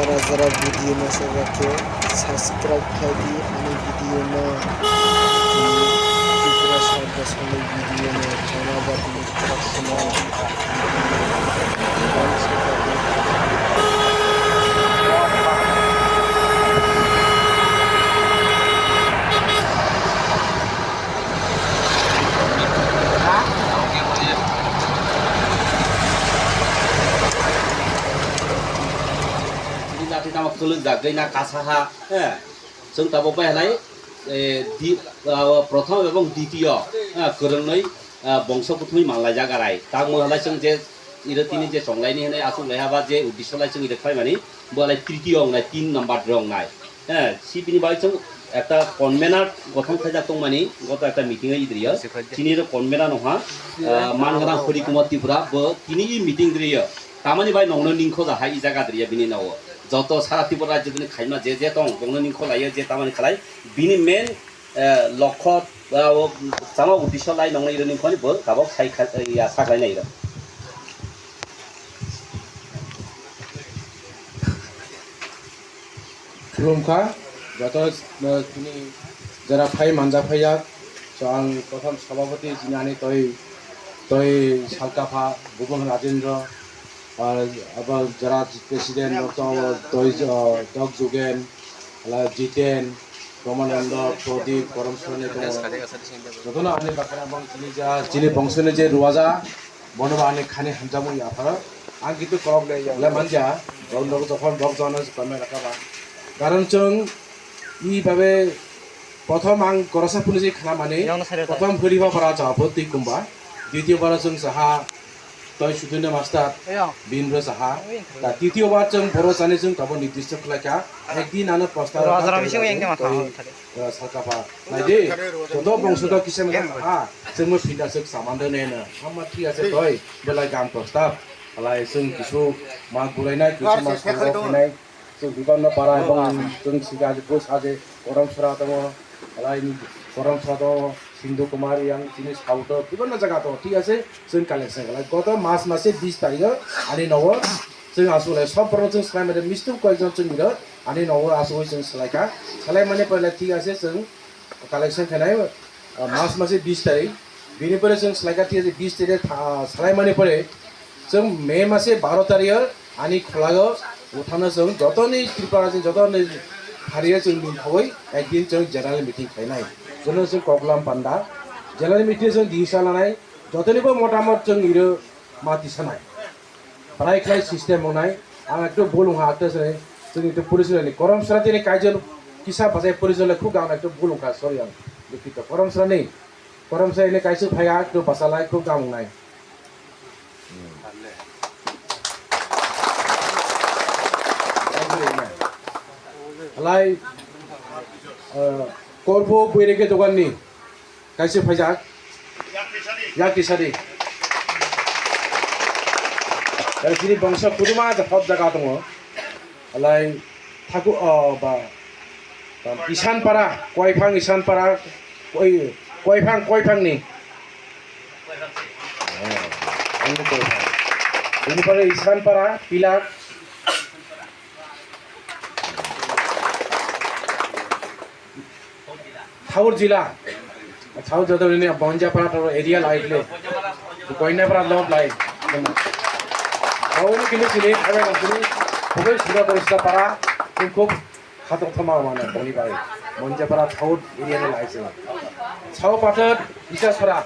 जरा वीडियो में से रखे सब्सक्राइब कर दी आणि वीडियो में दूसरा शब्द सुने वीडियो में धन्यवाद मित्र सुनाओ Nama kulit gagai na kasaha, sung tabo pa halai, di prothom ebong ditiyo, kerengnoi bongso puthmi malai jagarai, tang mo halai sung je iratini je songlai ni halai asung leha ba je udisholai sung irat pai mani, bolai tritiyo ngai 3 number rong ngai, si bini bai sung একটা convener গঠন খাইজা তং মানি গত একটা meeting এ ইদ্রিয়া চিনির convener নহা মানগরা হরি কুমার ত্রিপুরা ব তিনি meeting দ্রিয়া তামানি by নংন নিংখো যা high জায়গা দ্রিয়া বিনি নাও যত সারা ত্রিপুরা রাজ্য দিনে খাইমা যে যে তং নংন নিংখো লাইয়া যে তামানি খালাই বিনি মেন লক্ষ্য জামা উদ্দেশ্য লাই নংন ইর নিংখনি ব গাবক সাই ইয়া সাকলাই নাইরা खुलुमखा যত তিনি যারা ফাই মানজা ফাইয়া আং প্রথম সভাপতি জিনানি তই সালকাফা ভুবন রাজেন্দ্র আবার যারা প্রেসিডেন্ট তই দক যোগেন জিতেন রমানন্দ প্রদীপ করমসনে যত আনি বাকানা এবং যিনি বংশনে যে রুয়াজা বনবা আনি খানি হামজামু আফার আং কিন্তু করব লে মানজা যখন বক জানো কমে রাখাবা কারণ চং ইভাবে প্রথম আং করসা পুলিশে খানা মানে প্রথম ফরিবা পারা চাপ তুই কুম্বা দ্বিতীয়বার जों সাহা তই সুদিন মাস্টার বিনব্র সাহা তা তৃতীয়বার जों বড় জানি जों তব নির্দিষ্ট খলাকা একদিন আনো প্রস্তাব সাকাপা নাইদে যত বংশদ কিসেম হা जों ফিদাসক সামান্দ নেনা হামাত্রি আছে তই বেলাই গাম প্রস্তাব আলাই जों কিছু মাগ বুলাইনাই কিছু মাগ বুলাইনাই जों बिबान पारा এবং जों सिगाजो साजे करमसरा दङ লাই করমসরা दङ सिंधु कुमार yang जिनि साउथ बिबान जायगा दङ ঠিক আছে जों कालेक्शन লাই গত মাস মাসে 20 তারিখ आनि नव जों आसुले सब बर जों सलाय माने मिस्टु कयजन जों मिरो आनि नव आसु जों सलायका सलाय माने पहिले ঠিক আছে जों कालेक्शन खानाय मास मासे 20 तारिख बिनिफ्राय जों सलायका ঠিক আছে 20 तारिख सलाय माने परे जों मे मासे 12 तारिख आनि खलागो उठानो जों जतनि त्रिपुरा जों जतनि हारिया जों मिनथावै एकदिन जों जेनेरेल मिटिं खायनाय जों जों कगलाम पान्डा जेनेरेल मिटिं जों दिसा लानाय जतनिबो मतामत जों इरो माति सानाय प्राय क्लास सिस्टेम होनाय आं एकटु बुलुंहा आतसे जों एकटु परिसरनि करमसरा दिनै कायजन किसा भाषा परिसरले खुब गावना एकटु बुलुंखा सरि आं दुखित करमसरानि करमसरानि कायसो फाया एकटु भाषालाय खुब गावनाय লাই করবো বইরেকে দোকাননি কাইসে ফাইজাক ইয়াকিসারি যিনি বংশ কুদুমা সব জায়গা দङ লাই থাকু বা ইসানপাড়া কয়ফাং ইসানপাড়া কয়ফাংনি बेनिफ्राय इसानपाड़ा पिलार थाउर जिला थाउर जदोनी बंजापाड़ा तो एरिया लाइटले कोइनापाड़ा लॉब लाइट थाउर किनु सिनि आबे नसुनि खुबै सुरा परिस्था पारा खुब खातो थमा माने बनि बाय बंजापाड़ा थाउर एरिया लाइट से छाव पाथर इसासरा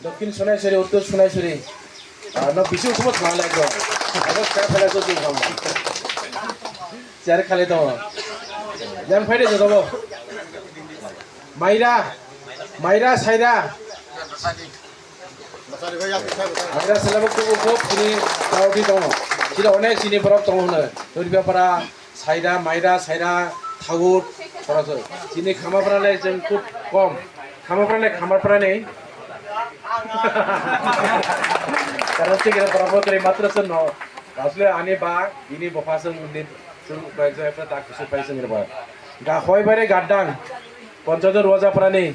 दक्षिण सोनाइसरी उत्तर सोनाइसरी न बिसु खबर थाना लाग्यो अब क्या फलाको जो काम चार खाले दङ जाम फाइदे जो दङ माइरा साइरा माइरा सेलाबो खूब सिनि दाउदि दङ सिदा अनेक सिनि बरफ दङ होनो दुर्बियापाड़ा साइरा माइरा साइरा थाउर सरासर सिनि खामाफोरालाय जों खूब कम खामाफोरा नै karena sih kita berapa kali matra sen no, asli ane ba ini bapak sen ini sen baik saya pernah tak supaya sen ini bah, gak hoi bare gadang, koncodo roza perani,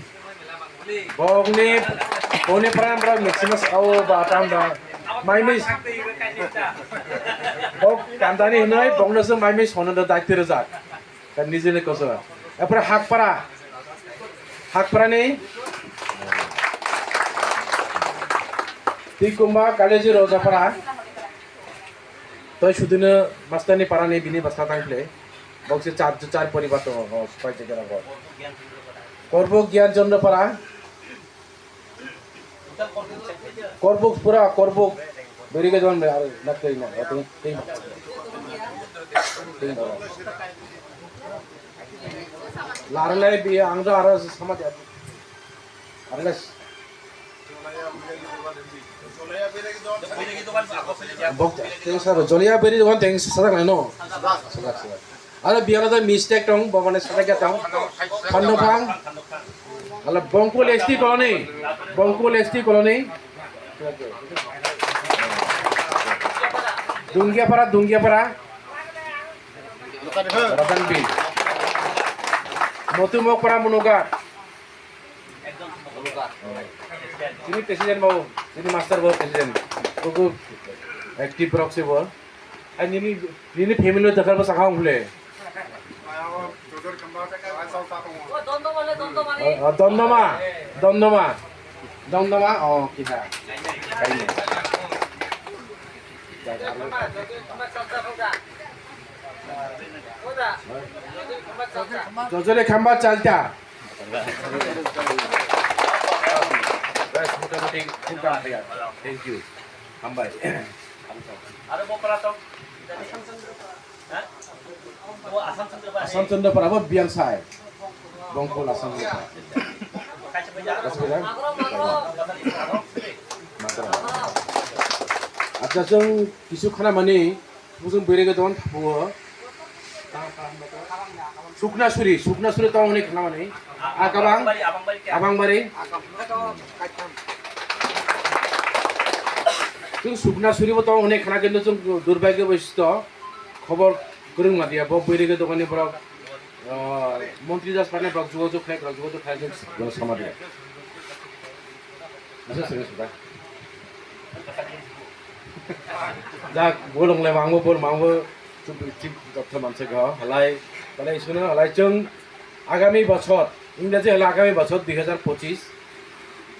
bong ni Ponipraya আমরা মেক্সিমাস খাও বা তামবা মাইমি ও কান্দানি নই বংনসে মাইমি সনদ দায়িত্ব রজাক তা নিজেনে কস এরপরে হাকপাড়া নেই তিকুম্বা কালেজি রজাপাড়া তই সুদিনে মাস্তানি পাড়া নেই বিনি বাস্তা থাকলে বক্সে চার পরিবার তো ছয় থেকে করব জ্ঞান জন্য পাড়া করব পুরা করব বেরিয়ে যাবেন আর লাগতেই না লারলাই বিয়ে আংরা আর সমাজ আরলে জলিয়া বেরি দোকান তেং সাদা নাই ন সাদা আরে বিয়ানো মিস্টেক টং মানে সাদা কে টং খন্ডফাং আলা বংকুল এসটি কলোনি দুঙ্গিয়াপাড়া রতন বিল মতুমকপাড়া মুনুগার তিনি প্রেসিডেন্ট বাবু তিনি মাস্টার বাবু প্রেসিডেন্ট ওগো অ্যাক্টিভ রক্সে বল আর নিনি ফ্যামিলি দেখার বসা খাও বলে দমদমা ও কিনা কাইনে জজলে খাম্বা চালতা মোটামুটি খুব কাম থাকে থ্যাংক ইউ খাম্বাই আরে বকরা তো আসাম চন্দ্র পারাবো বিয়ান সাই বংকল আসাম আচ্ছা जों কিছু খানা মানে जों বেরেগে দন থাকবো সুকনাসুরি তো অনেক খানা মানে আবাংবাড়ি जों সুকনাসুরিবো তো অনেক খানা কিন্তু जों দুর্ভাগ্য বৈশিষ্ট্য খবর গরং মাদিয়া ব বেরেগে দোকানে বড় মন্ত্রী দাস পানে ব্লক যোগাযোগ খাই সমাধি যাক বলংলে মাংবো ঠিক তথ্য মানছে হলাই তাহলে শুনে হলাই जों আগামী বছর ইংরেজি হলে আগামী বছর 2025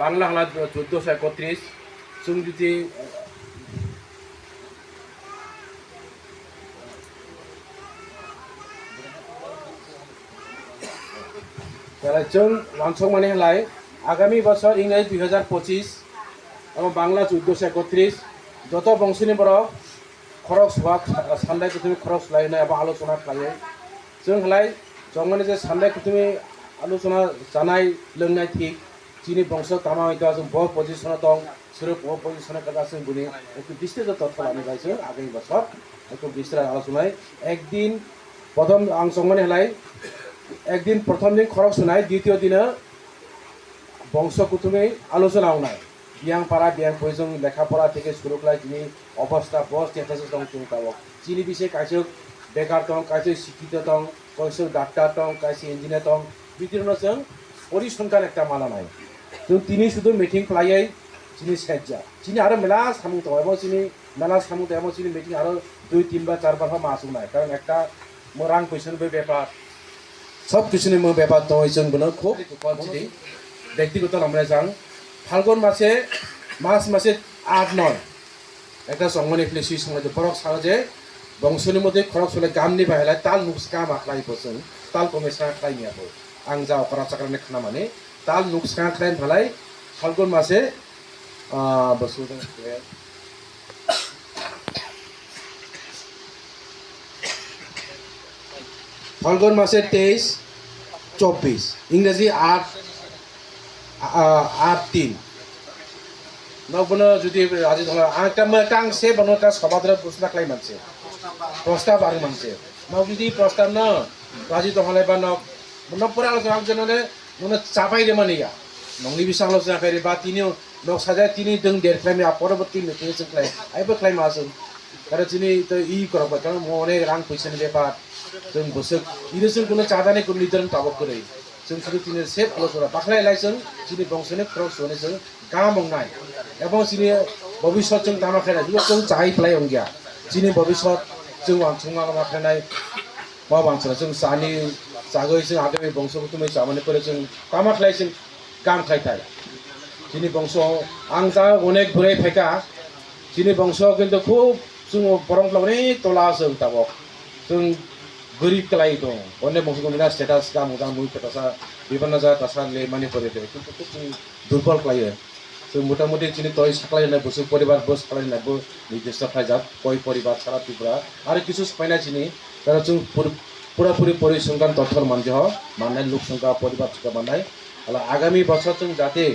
বাংলা হলা 1431 जों যদি তাহলে जों লাঞ্চং মানে হলাই আগামী বছর ইংরেজি 2025 এবং বাংলা 1431 যত বংশনী বড় খরচ হওয়া সান্দাই কুতুমি খরচ লাইনাय এবং আলোচনা খালাयो जों হলাই জংমানে যে সান্দাই কুতুমি আলোচনা জানাই লোंनाय ঠিক চিনি বংশ তামা হইতা जों বহু পজিশন দं সুর বহু পজিশন কথা जों বুনি একটু বিস্তৃত তথ্য লানি গাইছো আগামী বছর একটু বিস্তার আলোচনায় একদিন প্রথম আংশংমানে হলাই একদিন প্রথম দিন খরচ শুনাই দ্বিতীয় দিনে বংশ কুতুমি আলোচনা নাই বিয়াং পাড়া বিয়াং বইজং লেখাপড়া থেকে শুরু করে যিনি অবস্থা বস যেতেছে দং তুমি পাবো যিনি বিষয়ে কাছে বেকার দং কাছে শিক্ষিত দং কাছে ডাক্তার দং কাছে ইঞ্জিনিয়ার দং বিভিন্ন जों পরিসংখ্যান একটা মালা নাই जों তিনি শুধু মিটিং প্লাইয়াই যিনি সাজ্জা যিনি আরো মেলা সামুত এবং যিনি মেলা সামুত এবং যিনি মিটিং আরো 2-3 বার 4 বার মাসু নাই কারণ একটা রাং পয়সার ব্যাপার সব কিছু নিয়ে ব্যাপার তো जों বলো খুব পজিটিভ ব্যক্তিগত আমরা যাং ফাল্গুন মাসে মাসে 8-9 একটা সংগঠন ফ্লেসি সমাজ ফরক সাজে বংশনি মধ্যে খরচ হলে গামনি বাহেলা তাল নুকসকা মাখলাই বসং তাল কমেসা খাইনিয়াবো আং যা অপরাধ চাকরানে খানা মানে তাল নুকসকা খাইন ভালাই ফাল্গুন মাসে বসু ফাল্গুন মাসে 23-24 ইংরেজি 8-3 নবন যদি আজি ধর আংটা সে বনটা সবাদরে প্রশ্ন খাই মানছে প্রস্তাব আর মানছে নব যদি প্রস্তাব ন রাজি তহলে বা নপুরা আলোচনা জনলে মনে চাপাই দে মানিয়া নংলি বিশাল আলোচনা করে বা তিনি নক সাজায় তিনি দং দের ক্লাইমে পরবর্তী মিটিং সে ক্লাই আইবো ক্লাইম আসুন কারণ তিনি তো ই করব কারণ অনেক রাং পয়সা ব্যাপার जों বসক ইরেসন কোনো চাঁদানে কোনো নির্ধারণ পাবক করে जों শুধু তিনি সেফ আলোচনা বাখলাই লাইছেন যিনি বংশনে খরচ হনেছেন কাম মংনাই এবং চিনি ভবিষ্যৎ जों তামা খাইনাই जों চাই প্লাই অংগিয়া চিনি ভবিষ্যৎ जों वानसुंगा मा खाइनाय मा बांसना जों सानि जागै जों आगामि बंशखौ तुमै जामाने करे जों तामा खाइ जों काम खाइथाय चिनि बंश आं जा अनेक बुरै फायका चिनि बंश किन्तु खूब जों परमफ्लावनि तला जों ताबक जों गोरिब कलाई दं अनेक बंशखौ मिना स्टेटास गाम गाम मुइ पेटासा बिबान जा तासा ले माने परे दे किन्तु जों दुर्बल कलायो जों मोटामुटी चिनि तय साख्लायनाय बसु परिबार बस खालायनाय बो निर्दिष्ट खायजाब कय परिबार सारा त्रिपुरा आरो किछु सफायना चिनि तारा जों पुरापुरि परिसंख्यान तथ्यर मानजह माननाय लोक संख्या परिबार संख्या माननाय अला आगामी बছর जों जाहाथे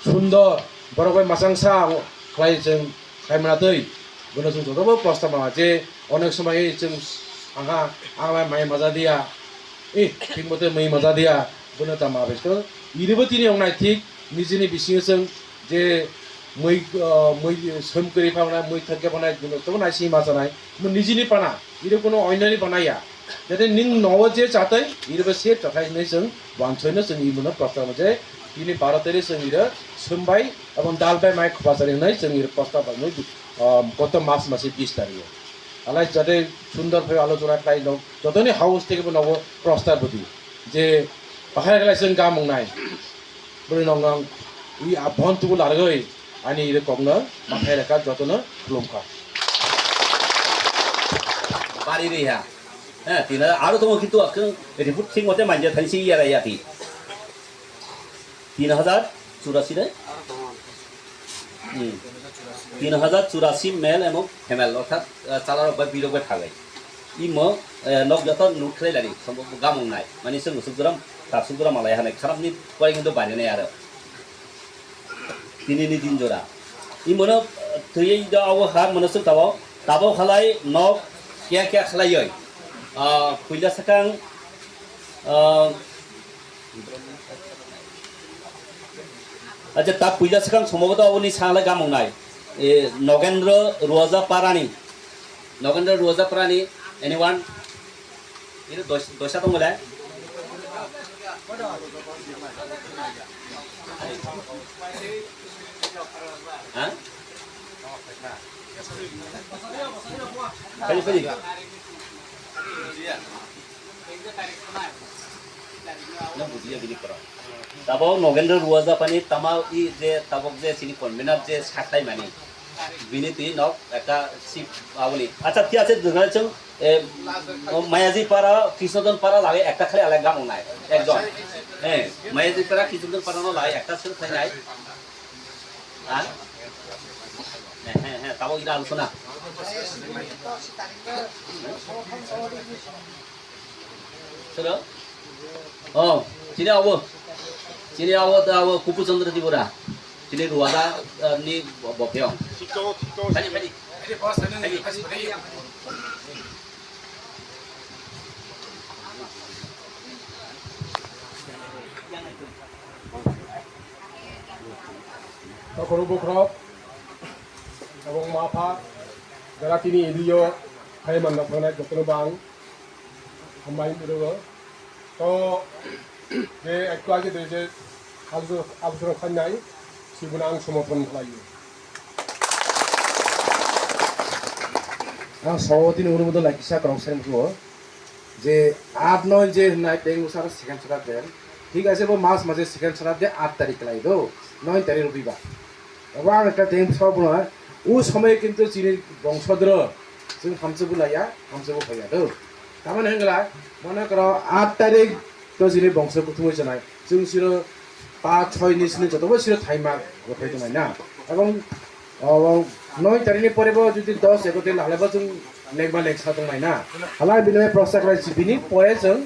सुंदर बरगय मासांसा खाय जों खायमना दै गुनो जों जतबो प्रस्ताव मा जे अनेक समय जों आंहा आंहा माइ मजा दिया ठीक मते मै मजा दिया गुनो तामा बेसो इरिबो तिनि अंनाय ठीक निजिनि बिसिङो जों जे मै सोमकरि पावनाय मै थके पावनाय गुनो तो नायसि मा जानाय निजिनि पाना इरि कोनो अन्यनि बानाया जाते निं नव जे चातै इरिबो से थाखाय नै जों वानसयनो जों इमुनो प्रस्ताव जे तिनि भारतरि जों इरो सोमबाय এবং दालबाय माइ खपासारि नै जों इरो प्रस्ताव नै गत मास मासे 20 तारिख आलाय जाते सुंदर भाবে आलोचना खाइ दं जतनि हाउस থেকে नव प्रस्ताव बदि जे बाहाय गलाय जों गा मंनाय बोरै नंगां इ आभन्तुबो लारगै आनि इरो कगनो माखाय रेखा जतनो खुलुमखा बारि रेहा হ্যাঁ তিনা আরো তোমার কিন্তু রিপোর্ট ঠিক মতে মানজে থাইছি ইয়ারা ইয়াতি 3084 রে 3084 মেল এবং ফিমেল অর্থাৎ চালার বা বিরোগে থাকাই ইম নক যত নুখলাই লাগি সম্ভব গামং নাই মানে जों সুগ্রাম তাসুগ্রাম আলাই হানাই খারাপনি কয় কিন্তু বানাই আरो তিনিনি দিন জোড়া ইমনো থৈ দাও হা মনসু তাবাव খালাই নক কিয়া কিয়া খালাইय Puila sakang aja ta puila sakang সম্ভবত আপনি সাংলা গামং নাই নগেন্দ্র রোজা পারানি এনিওয়ান এটা দশা তো বলে হ্যাঁ খালি তাবাও নগেন্দ্র রুয়াজা পানি তামাও ই যে তাবক যে চিনি কনভেনার যে সাতাই মানি বিনিতি নক একটা সিপ আবনি আচ্ছা কি আছে দুগাচং মায়াজি পাড়া কৃষ্ণজন পাড়া লাগে একটা খালি আলাদা গাম নাই একজন হ্যাঁ মায়াজি পাড়া কৃষ্ণজন পাড়া ন লাগে একটা ছিল তাই নাই হ্যাঁ হ্যাঁ হ্যাঁ তাবক ইরা আলোচনা Sudah? Oh, sini awo kupu chandra di bora. Sini ruada ni bopyeong. Tadi. Kalau bukrop, abang maaf, jalan ini video, saya mendapatkan dokter bang. Kembali dulu, तो ये एक्चुअली के देशे आलोचना खालामनाय सिबुनां समर्थन खालायो आं सभापतिनि अनुमोदन लाखिसा क्रमसारिखौ जे 8-9 जे नाइ बेंगुसार सेकेन्ड सारा देन ठीक আছে बो मास माजे सेकेन्ड सारा दे 8 तारिख लाई दो 9 तारिख रविबार এবং একটা টেম সব না ও সময় কিন্তু চিনি বংশধর जों हामसेबो लाया हामसेबो फैया दो तामाने हंगला मने करो 8 तारिख तो जिनि बंश कुथुमै जानाय जों सिरो 5-6 निसिनि जतबो सिरो थाइमा गथाय दंनाय ना এবং 9 तारिखनि परेबो जुदि 10 11 दिन हालेबो जों लेगबा लेगसा दंनाय ना हालाय बिनिफ्राय प्रस्ताव खालाय बिनि परे जों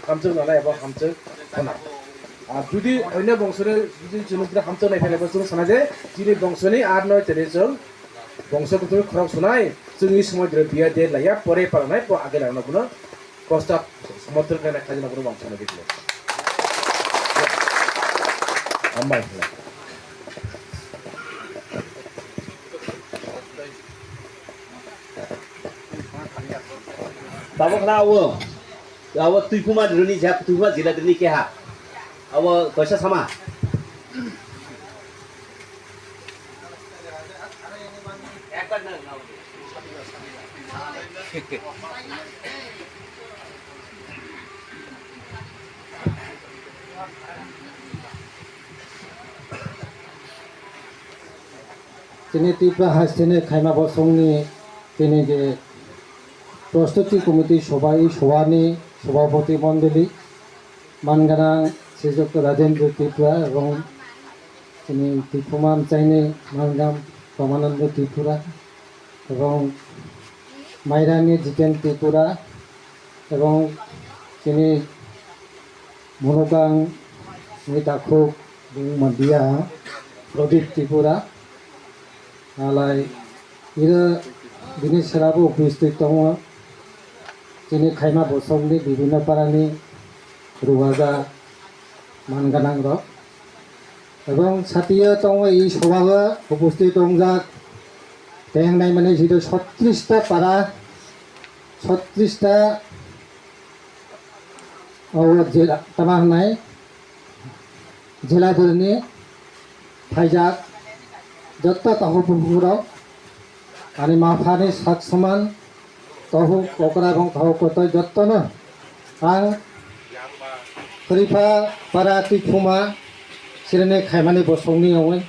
हामसे नालाय एबा हामसे होना আর যদি অন্য বংশরে যদি জনপ্রিয় হামতে নাই ফেলে जों साना जे जिनि बंशनि 8-9 तारिख जों बंश कुथुमै खराब सुनाय जोंनि समय बिया दे लाया परे पारनाय आगे लानो गुनो प्रस्ताव समर्थन करने खाजना गुनो बांसना दिखले अम्बाय Tabok na awo tuipuma droni jap tuipuma jila droni keha awo toisa sama তিনি ত্রিপুরা হাসতেনে খাইমা বসংনি তিনি যে প্রস্তুতি কমিটি সভানি সভাপতি মণ্ডলী মানগানাং শ্রীযুক্ত রাজেন্দ্র ত্রিপুরা এবং তিনি ত্রিপুমান চাইনি মানগাম রমানন্দ ত্রিপুরা এবং মাইরানি জিতেন ত্রিপুরা এবং তিনি মনোকাং নিতাখুক মাদিয়া প্রদীপ ত্রিপুরা आलाय इरो बिनि सेराबो उपस्थित दङ जोंनि खायमा बसंनि विभिन्न पारानि रुवाजा मानगानां रक এবং साथिया दङ এই सभायाव उपस्थित दं जा देंनाय माने जितु 36टा पारा 36टा जिल्ला तामा होनाय जिल्लाफोरनि फायजाक जत्ता तहफुराव आणि माफानि सात समान तहु ककरा এবং तहकत जत्तनो आं खरिफा पारा तिफुमा सिरने खायमानि बसंनि नङै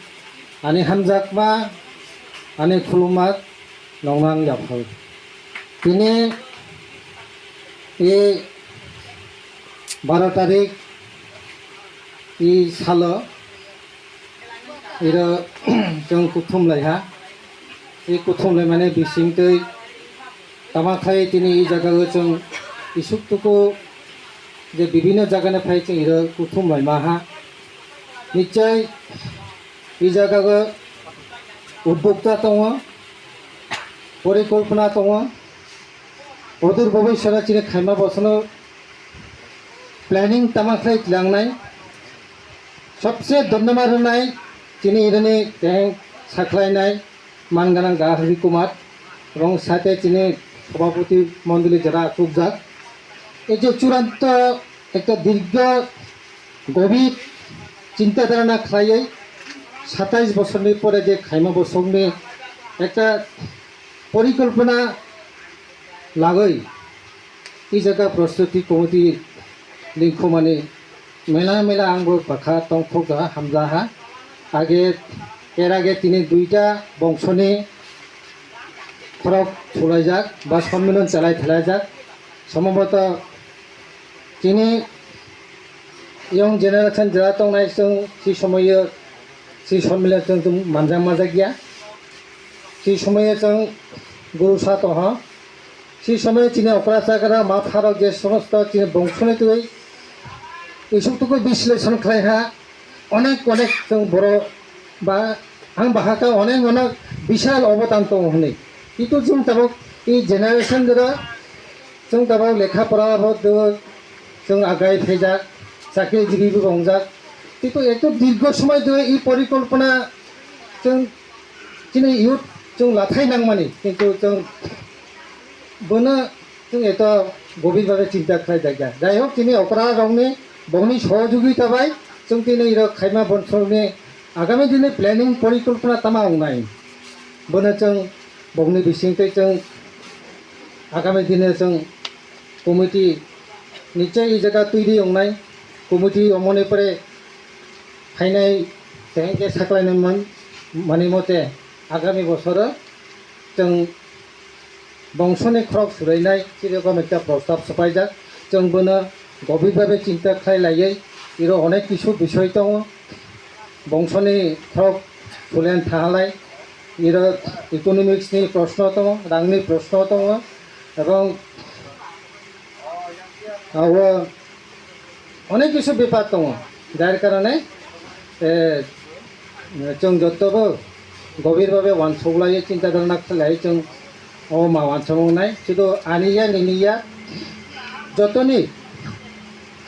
आणि हामजाकमा आणि खुलुमाक नंनां जाफाय दिनै ए 12 तारिख इ सालो इरो जों कुथुमलायहा ये कुथुमलाय माने बिसिंतै तामाखाय दिनै ई जायगायाव जों इसुकटुकु जे विभिन्न जायगानिफ्राय जों इरो कुथुमलाय माहा निश्चय ई जायगायाव उद्बोक्ता दङ परिकल्पना दङ अदूर भबिष्यतआव दिनै खायमा बसनो प्लेनिं तामाखाय लांनाय सबसे धन्यबाद होनाय दिनै इरनि साख्लायनाय मानगानां गाहारि कुमार এবং সাথে তিনি সভাপতি মণ্ডলী যারা সুখজাক এই যে চূড়ান্ত একটা দীর্ঘ গভীর চিন্তাধারণা খাইয়ে 27 বছরের পরে যে খাইমা বসংনি একটা পরিকল্পনা লাগৈ এই জায়গা প্রস্তুতি কমিটি লিংখমানি মেলা মেলা आंबो पाखा तंखगा हामजाहा आगे एर आगे তিনি দুইটা বংশনি খরক ছলাইজাক বা সম্মেলন চালাই ফেলাইজাক সম্ভবত তিনি ইয়ং জেনারেশন যারা দंनाय जों সেই সময়ে সেই সম্মেলন जों मानजा माजा गैया সেই সময়ে जों गुरुसा दङ সেই সময়ে তিনি অপরাচাগারা मा फाराव যে সমস্ত তিনি বংশনি তুই এইসবটুকু বিশ্লেষণ খাইহা অনেক অনেক जों बर' बा आं बाहागा अनेक अनेक विशाल अबदान दङ होनै किन्तु जों दाबो ई जेनेरेशन जों दाबो लेखा फराबो जों आगाय फैजाक चाकरिजीबी रंजाक किन्तु एक दीर्घ समय ई परिकल्पना जों दिनै इयुथ जों लाथायनांमानि किन्तु जों बोनो जों एत गभीरभावे चिन्ता खालामजाया जाय हक दिनै अकरा रावनि बहुनि सहयोगिता बाय जों दिनै खायमा बंशनि आगामी दिन प्लेनिंग परिकल्पना तमा होनाय बोनो जों बहुनि बिसिंतै जों आगामी दिन जों कमिटी निश्चय ई जायगा तैरि होनाय कमिटी अमनिफ्राय फायनाय जेंगे साख्लायनोमोन माने मते आगामी बছर जों बंशनि खरक सुरायनाय जेरखम एक प्रस्ताव सफायजाक जों बोनो गभीरभावे चिन्ता खालामलायै इरो अनेक किछु विषय दङ बंशनि खरक सुलायन थाहालाय इरो इकोनमिक्सनि प्रश्न दङ रांनि प्रश्न दङ এবং अनेक किछु बेपार दङ যার কারণে जों जतबो गभीरभावे वानसौलायै चिन्ताधारणा खालामलायै जों मा वानसौनाय जुदि आनिया निनिया जतनि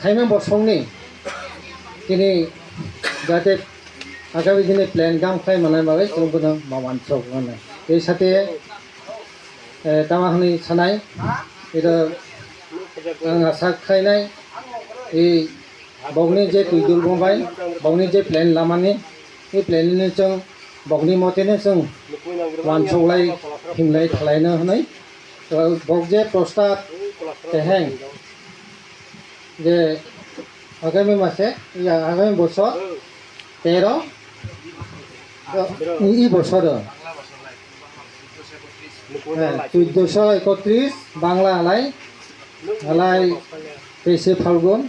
खायमा बसंनि दिनै जाहाथे आगामी दिन प्लेन गाम खाय मानाय बागै जों बोनो मा वानसौनाय बे साथे तामाहनि सानाय इरो आं आसा खायनाय ए बावनि जे तुइदुल बंबाय बावनि जे प्लेन लामानि ए प्लेननि जों bokni motene जों मानसौलाय हिमलाय खालायनो होनाय बक जे प्रस्ताब teheng যে আগামী মাসে আগামী বছর 13 এই বছর 1431 বাংলা আলাই আলাই 23 ফাল্গুন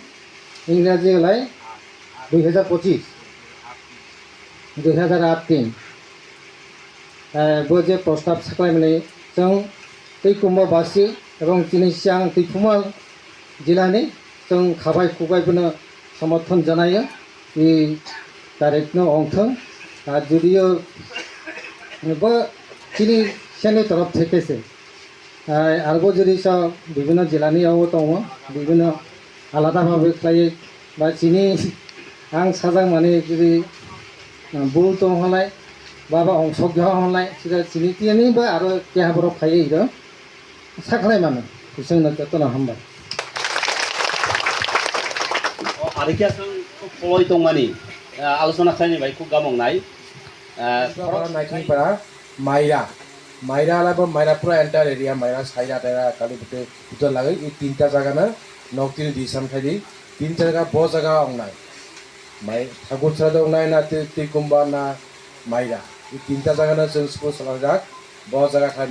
ইংরাজি আলাই 2025 2008 যে প্রস্তাব সাকলাইমানে जों दैकुम्बाबासि এবং চিনিচাং दैफुमा जिल्लानि जों खाबाय खुबायफोरनो समर्थन जानायो इ डाइरेक्टनो अंथों आरो जुदियो चिनि सेनि तरफ थेकेसे आरोबाव जुदि বিভিন্ন जिल्लानियाव दङ বিভিন্ন आलादाभाবে खालायो बा चिनि आं साजां माने जुदि बुल दंहलाय बा अंशग्रह हलाय चिनि तिनिबो आरो देहाफोराव फायो साख्लाय मानो जोंनो जतन हामबाय आरोखिया जों फलय दंमानि आलोचना खालामनाय बायखौ गामंनाय नायथिंफोरा माइरा आलाबो माइरा पूरा एंटायर एरिया माइरा साइडा तेरा काली बुते उतर लागे ई तीनटा जगह नौ तीन दिसम थाई तीन जगह बहुत जगह अंगनाय माइ ठाकुर दंनाय ना तिकुम्बा ना माइरा ई तीनटा जगह जों स्कुल सलाजाक बहुत जगह थाई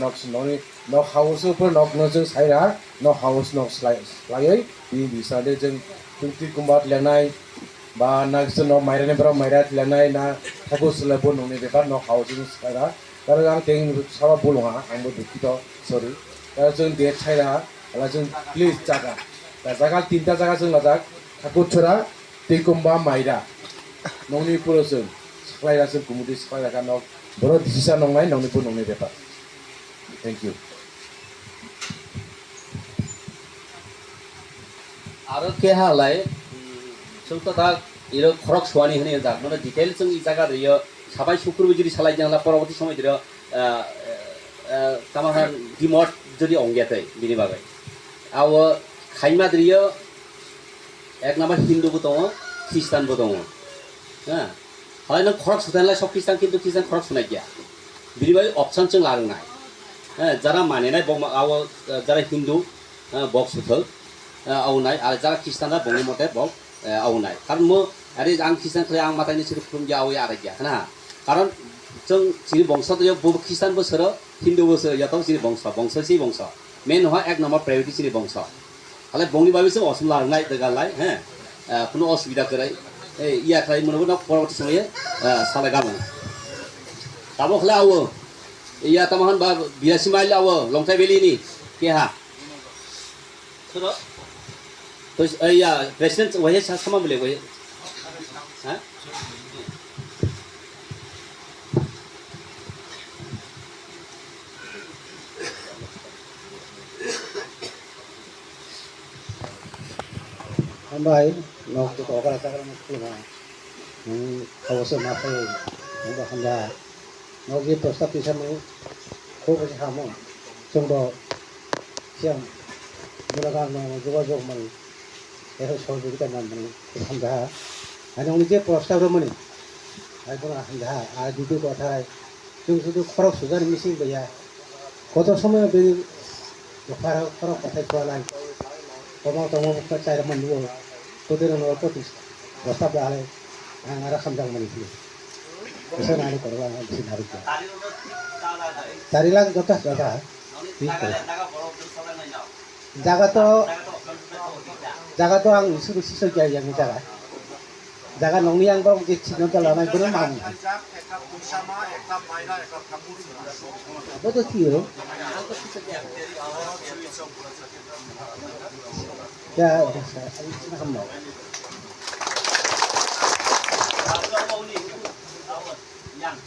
नक हाउस ऊपर नक जों साइडा नक हाउस नक लागे ई दिसादे जों तिकुम्बा लेनाय बा नागसो न माइरानिफ्राव माइरा लेनाय ना ठाकुर सलाबो ननि बेफार नक हाउस साइडा कारण आं तें साबा बोलङा आंबो दुखित सरि दा जों डेट साइडा अला जों प्लिज जागा तीनटा जागा जों लाजाक ठाकुरछरा दैकुम्बा माइरा ननि पुरो जों सख्लायरा जों गुमुदि सख्लायरा न बर' दिसिसा नंनाय ननिबो ननि बेफार थैंक यू आरो केहालाय जोंथ' दा इरो खरक सुवानि होनो जा माने डिटेल जों इ जागा रयो साबाय शुक्रबो जुदि सालाय जांला परवर्ती समय दिरो तामाहा डिमट जुदि अंगेतै बिनि बागै आव खाइमा दियो एक नाम्बार हिन्दुबो दङ ख्रिस्टानबो दङ हा हाय नों खरक सुथानलाय सब ख्रिस्टान किन्तु ख्रिस्टान खरक सुनाय गया बिनि बागै अपसन जों लांनाय जारा मानेनाय आव जारा हिन्दु बक सुथल आवनाय आरो जारा ख्रिस्टाना बंनि मते बक आवनाय कारण मो अरे आं ख्रिस्टान खले आं मातानि सिरि खुलुम गया आवै आरो गया ना कारण जों चिनि बंश तो ख्रिस्टान बोसोर हिन्दु बोसोर याव चिनि बंश सी बंश मेन नहा एक नम्बर प्रायोरिटी चिनि बंश हालाय बंनि बाबैसो असम लांनाय दगालाय कोनो असुबिदा करे इया खालाय मनबो ना परवर्ती समय सालाय गामो ताबो खले आवो इया तमहन बा 82 माइल आवो लंथाय बेलिनि केहा सोरो तो इया प्रेसिडेंट वहे सामा बोले वहे हा हामबाय नक तो अगरा जागरा मुखुमा खवसे माफे नबा हामजा नगे प्रस्ताब पिसामु खबसे हामो जोंबो सिगां बुलागा न जगाजग माने एहो सहयोगिता माने हामजा आरो जे प्रस्ताब माने आइ बुला हामजा आ दुदु गथाय जों जुदि खरक सुगार मिसिं गया कत समय बे खरक गथाय खलाय तमा मुखा चार मनबो तोदेर न पति प्रस्ताब आले आं आरो खामजां माने bisa nari korwa bisa nari ko 4 lakh जता जागा जागा तो आं सुरु सिसो गया yang जागा नंनि आं बाव जे चिनो लानाय बोनो मामु betul sih ya saya kamu Yang